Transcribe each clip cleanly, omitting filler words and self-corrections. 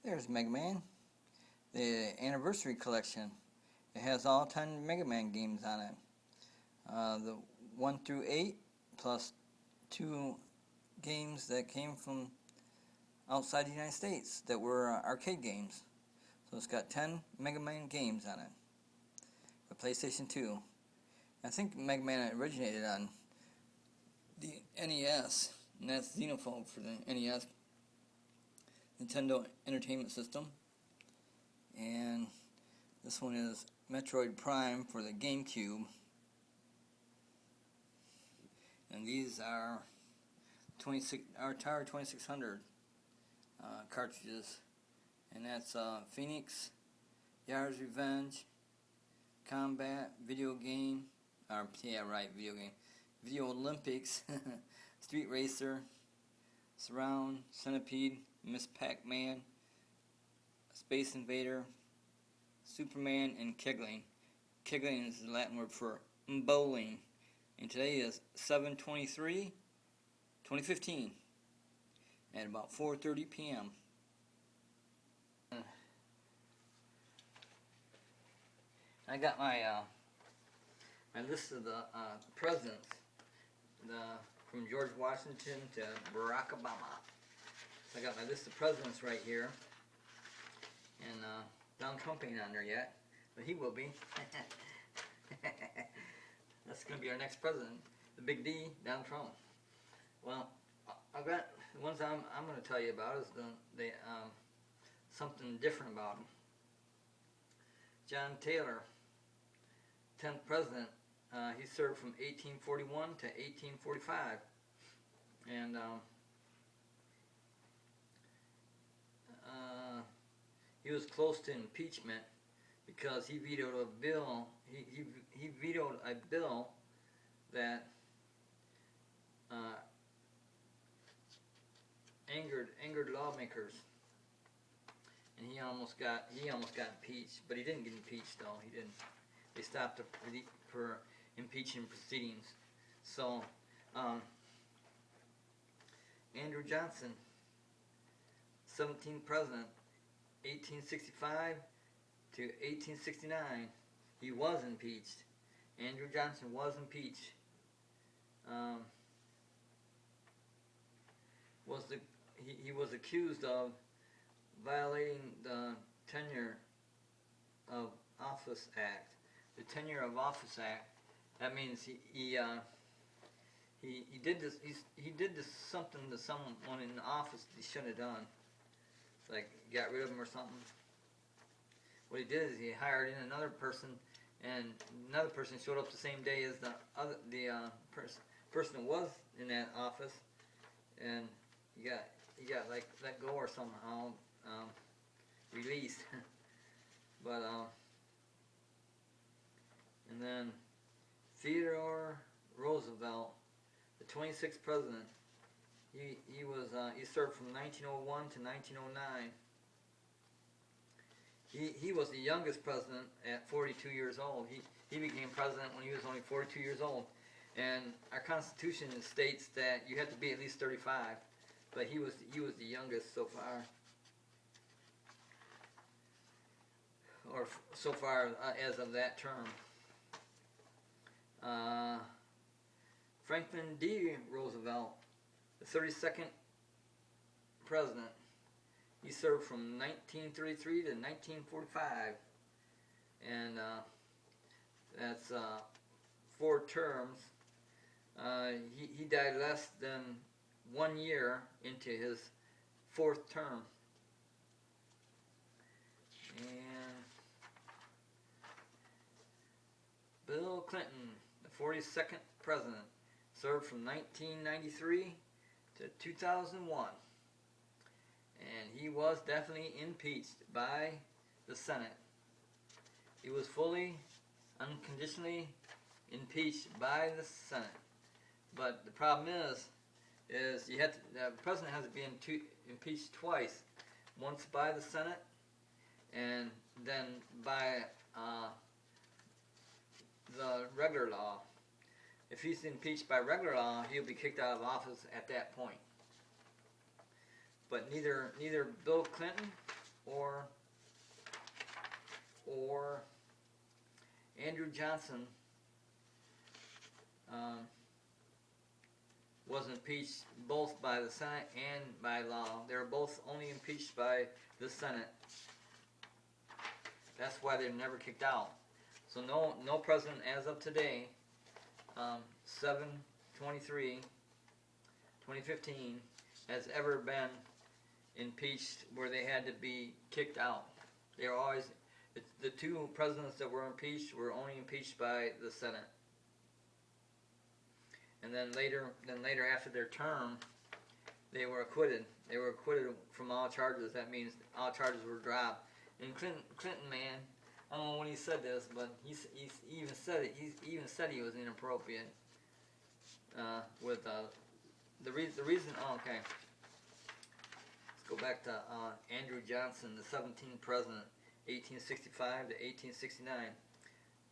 There's Mega Man, the Anniversary Collection. It has all 10 Mega Man games on it. The 1 through 8, plus 2 games that came from outside the United States that were arcade games. So it's got 10 Mega Man games on it for PlayStation 2. I think Mega Man originated on the NES, and that's Xenophobe for the NES, Nintendo Entertainment System. And this one is Metroid Prime for the GameCube. And these are Atari 2600 cartridges. And that's Phoenix, Yara's Revenge, Combat, Video Game, Video Game, Video Olympics, Street Racer, Surround, Centipede, Miss Pac-Man, Space Invader, Superman, and Kegling. Kegling is the Latin word for bowling. And today is 7/23/2015 at about 4:30 p.m. I got my list of the presidents, from George Washington to Barack Obama. So I got my list of presidents right here, and Donald Trump ain't on there yet, but he will be. That's going to be our next president, the Big D, Donald Trump. Well, I've got the ones I'm going to tell you about is the something different about him. John Taylor, 10th president. He served from 1841 to 1845, and he was close to impeachment because he vetoed a bill. He vetoed a bill that angered lawmakers, and he almost got impeached. But he didn't get impeached, though. He didn't. They stopped for impeaching proceedings. So, Andrew Johnson, 17th president, 1865 to 1869. He was impeached. Andrew Johnson was impeached. He was accused of violating the Tenure of Office Act. The Tenure of Office Act. That means he did this. He did this something to someone in the office that he shouldn't have done. Like got rid of him or something. What he did is he hired in another person, and another person showed up the same day as the person that was in that office, and he got like let go or somehow released. But and then Theodore Roosevelt, the 26th president. He served from 1901 to 1909. He was the youngest president at 42 years old. He became president when he was only 42 years old. And our Constitution states that you have to be at least 35, but he was the youngest so far. Or so far as of that term. Franklin D. Roosevelt, the 32nd president. He served from 1933 to 1945, and that's 4 terms. He died less than 1 year into his 4th term. And Bill Clinton, the 42nd president, served from 1993 to 2001. And he was definitely impeached by the Senate. He was fully, unconditionally impeached by the Senate. But the problem is the president has to be impeached twice. Once by the Senate, and then by the regular law. If he's impeached by regular law, he'll be kicked out of office at that point. But neither Bill Clinton or Andrew Johnson was impeached both by the Senate and by law. They were both only impeached by the Senate. That's why they're never kicked out. So no president as of today, 7/23/2015, has ever been impeached where they had to be kicked out. They were always, the two presidents that were impeached were only impeached by the Senate. And then later after their term, they were acquitted. They were acquitted from all charges. That means all charges were dropped. And Clinton, man, I don't know when he said this, but he even said it. He even said he was inappropriate with the reason. Oh, okay, let's go back to Andrew Johnson, the 17th president, 1865 to 1869.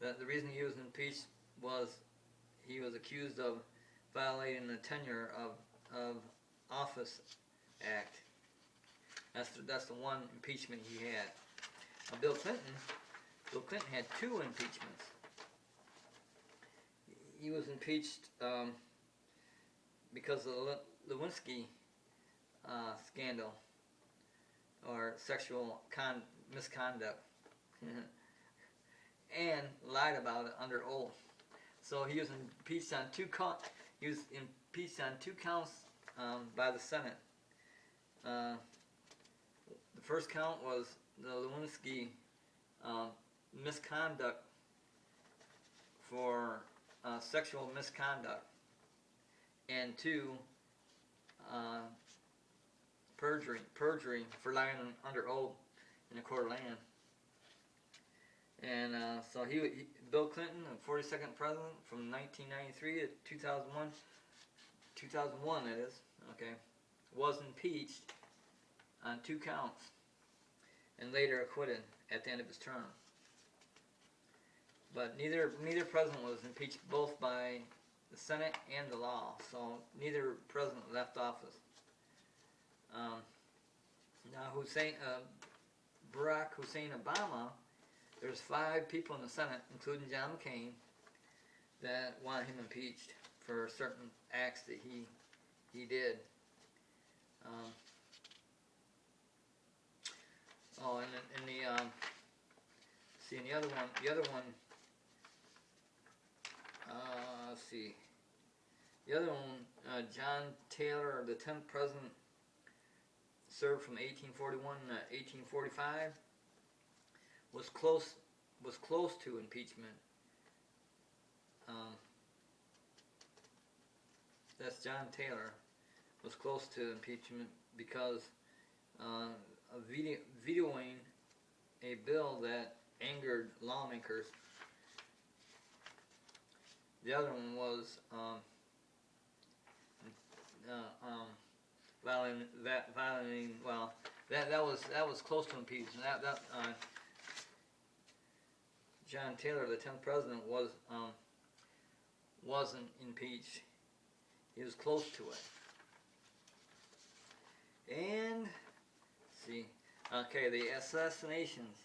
The reason he was impeached was he was accused of violating the Tenure of Office Act. That's the one impeachment he had. Bill Clinton had two impeachments. He was impeached because of the Lewinsky scandal, or sexual misconduct, and lied about it under oath. So he was impeached on two counts. He was impeached on two counts by the Senate. The first count was the Lewinsky misconduct for sexual misconduct, and two, perjury for lying under oath in a court of land. And so Bill Clinton, the 42nd president from 1993 to 2001 that is, okay, was impeached on two counts and later acquitted at the end of his term. But neither president was impeached both by the Senate and the law, so neither president left office. Now Barack Hussein Obama, there's 5 people in the Senate, including John McCain, that want him impeached for certain acts that he did. And the other one, let's see, the other one, John Taylor, the 10th president, served from 1841 to 1845, was close to impeachment. That's John Taylor, was close to impeachment because of vetoing a bill that angered lawmakers. The other one was violating. Well, that was close to impeachment. John Taylor, the 10th president, wasn't impeached. He was close to it. And let's see, okay, the assassinations.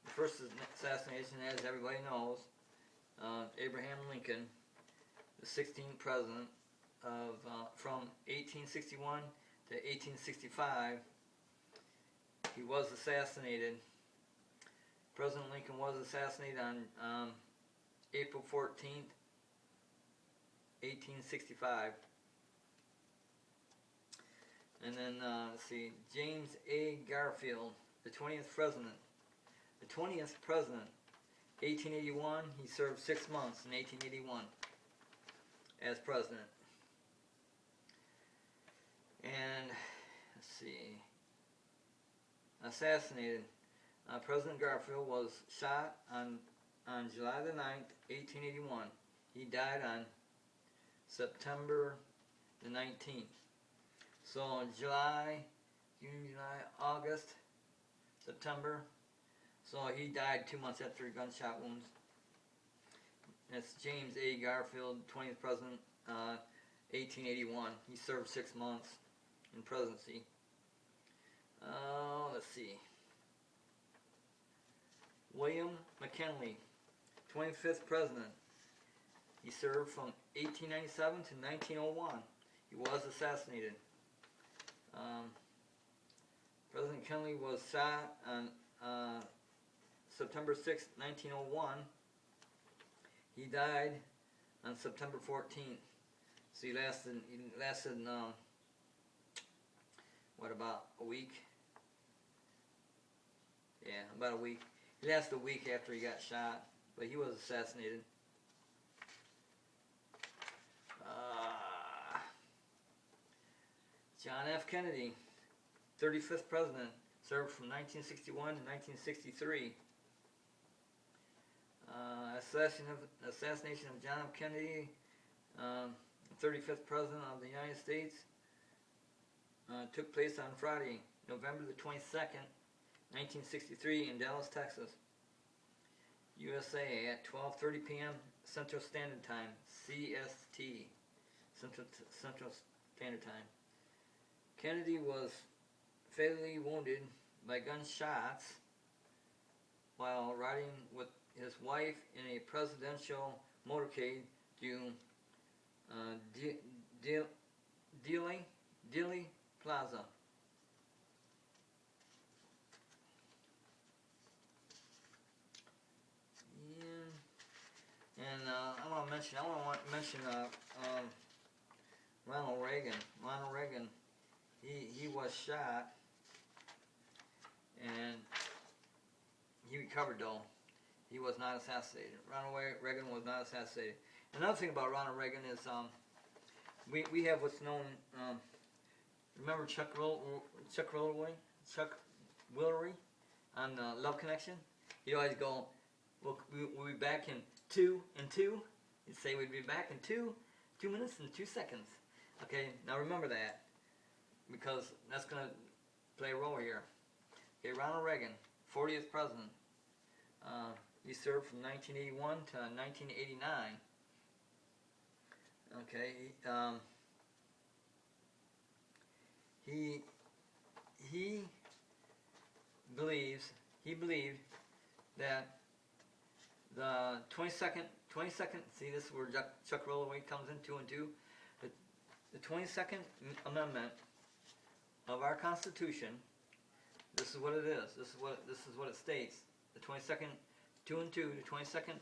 The first assassination, as everybody knows, Abraham Lincoln, the 16th president from 1861 to 1865. He was assassinated. President Lincoln was assassinated on April 14th, 1865. And then, let's see, James A. Garfield, the 20th president. 1881, he served 6 months in 1881 as president. And, let's see, assassinated. President Garfield was shot on July the 9th, 1881. He died on September the 19th. So July, June, July, August, September. So he died 2 months after gunshot wounds. That's James A. Garfield, 20th president, 1881. He served 6 months in presidency. Let's see. William McKinley, 25th president. He served from 1897 to 1901. He was assassinated. President McKinley was shot on September 6, 1901. He died on September 14th. So he lasted what, about a week? Yeah, about a week. He lasted a week after he got shot, but he was assassinated. John F. Kennedy, 35th president, served from 1961 to 1963. Assassination of John F. Kennedy, 35th president of the United States, took place on Friday, November the 22nd, 1963 in Dallas, Texas, USA at 12:30 p.m. Central Standard Time, CST, Central Standard Time. Kennedy was fatally wounded by gunshots while riding with his wife in a presidential motorcade to Dealey Plaza. And I want to mention Ronald Reagan. Ronald Reagan, he was shot, and he recovered though. He was not assassinated. Ronald Reagan was not assassinated. Another thing about Ronald Reagan is we have what's known. Remember Chuck Woolery on Love Connection? He'd always go, we'll be back in 2 and 2. He'd say we'd be back in 2 minutes and 2 seconds. Okay, now remember that, because that's going to play a role here. Okay, Ronald Reagan, 40th president. He served from 1981 to 1989. Okay, he believed that the 22nd, see, this is where Chuck Woolery comes in, 2 and 2. The 22nd Amendment of our Constitution, this is what it is. This is what it states. The 22nd, 2 and 2, the 22nd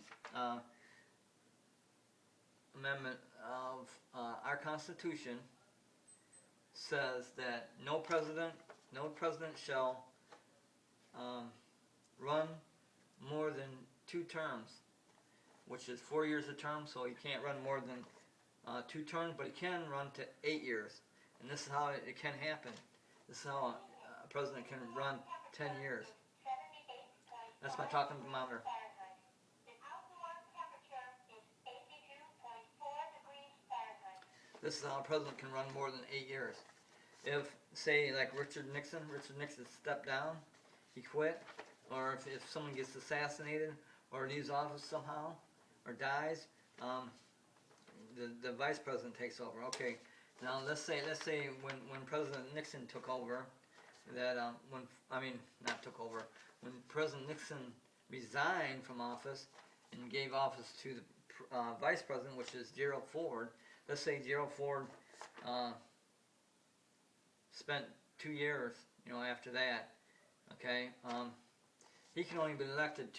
Amendment of our Constitution says that no president shall run more than 2 terms, which is 4 years a term. So he can't run more than 2 terms, but he can run to 8 years. And this is how it can happen. This is how a president can run 10 years. That's my talking thermometer. This is how a president can run more than 8 years. If, say, like Richard Nixon stepped down, he quit, or if someone gets assassinated or leaves office somehow or dies, the vice president takes over. Okay, now let's say when President Nixon took over, that when President Nixon resigned from office and gave office to the vice president, which is Gerald Ford. Let's say Gerald Ford spent 2 years, after that. Okay, he can only be elected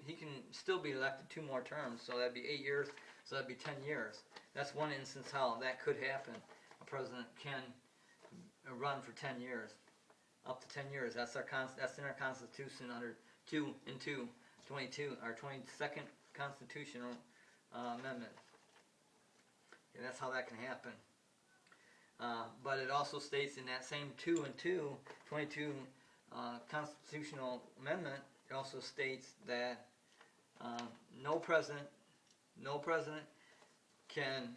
he can still be elected 2 more terms, so that'd be 8 years. So that'd be 10 years. That's one instance how that could happen. A president can run for 10 years, up to 10 years. That's in our Constitution under 2 and 2, 22, our 22nd Constitutional Amendment. And that's how that can happen. But it also states in that same 2 and 2, 22 Constitutional Amendment, it also states that no president can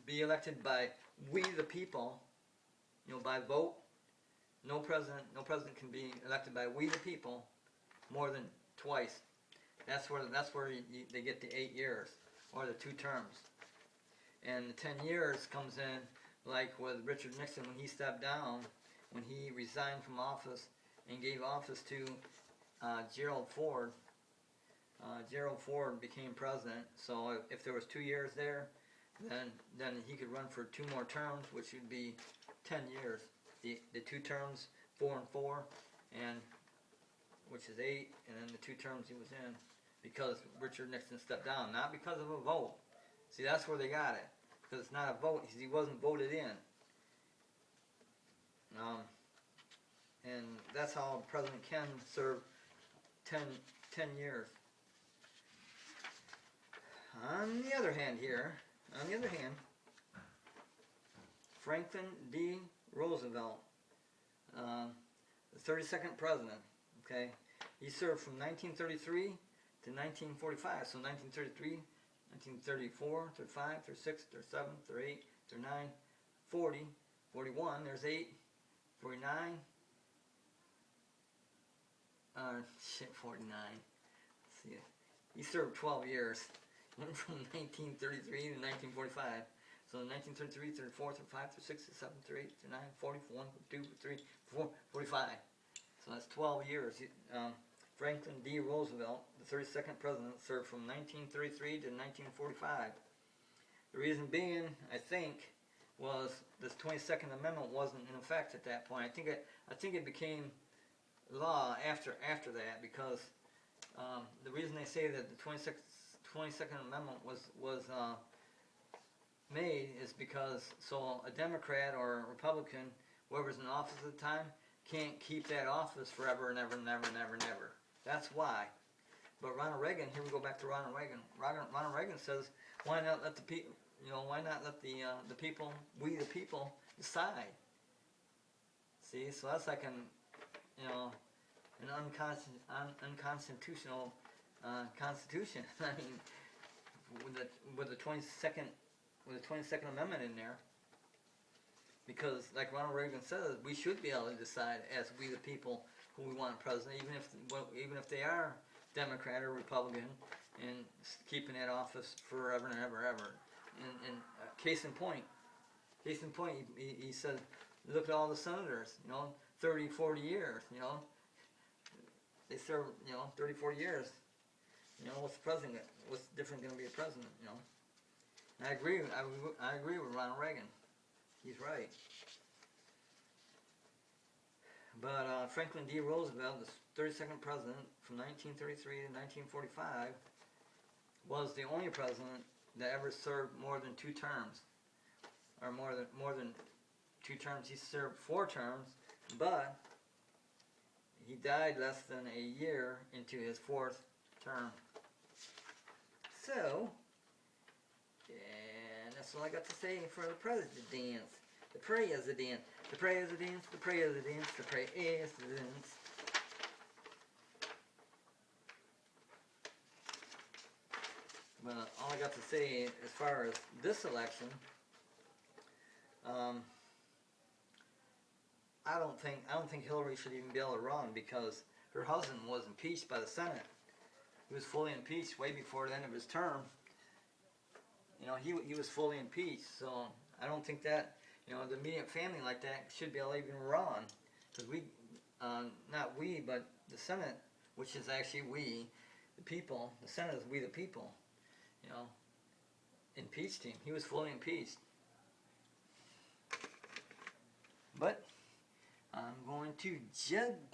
be elected by we the people, by vote. No president can be elected by we the people more than twice. That's where they get the 8 years or the 2 terms. And the 10 years comes in like with Richard Nixon when he stepped down. when he resigned from office and gave office to Gerald Ford. Gerald Ford became president, so if there was 2 years there, then he could run for 2 more terms, which would be 10 years. The 2 terms, 4 and 4, and which is 8, and then the 2 terms he was in, because Richard Nixon stepped down, not because of a vote. See, that's where they got it, because it's not a vote, he wasn't voted in. And that's how President Ken served 10 years. On the other hand, Franklin D. Roosevelt, the 32nd president, okay, he served from 1933 to 1945, so 1933, 1934, 35, 36, 37, 38, 39, 40, 41, there's 8, 49, 49, let's see, he served 12 years. Went from 1933 to 1945. So 1933, 34, 35, 36, 37, 38, 39, 40, 41, 42, 43, 44, 45. So that's 12 years. Franklin D. Roosevelt, the 32nd president, served from 1933 to 1945. The reason being, I think, was this 22nd Amendment wasn't in effect at that point. I think it became law after that, because the reason they say that the 22nd Amendment was made is because so a Democrat or a Republican, whoever's in office at the time, can't keep that office forever and ever and ever and ever and ever. That's why. But Ronald Reagan, here we go back to Ronald Reagan. Ronald Reagan says, why not let the people, why not let the people, we the people, decide? See, so that's like an unconstitutional constitution. I mean, with the 22nd Amendment in there, because like Ronald Reagan says, we should be able to decide as we the people who we want president, even if they are Democrat or Republican, and keeping that office forever and ever, ever. And case in point, he said, look at all the senators, 30, 40 years, they serve, 30, 40 years. What's the president? What's different going to be a president? And I agree with Ronald Reagan. He's right. But Franklin D. Roosevelt, the 32nd president from 1933 to 1945, was the only president that ever served more than 2 terms, or more than 2 terms. He served 4 terms, but he died less than a year into his 4th term. So, and that's all I got to say for the presidents. The president. The presidents. The presidents. The presidents. But all I got to say as far as this election, I don't think Hillary should even be able to run, because her husband was impeached by the Senate. He was fully impeached way before the end of his term. He was fully impeached, so I don't think that, the immediate family like that should be able to even run. Because not we, but the Senate, which is actually we, the people, the Senate is we the people, impeached him. He was fully impeached. But I'm going to judge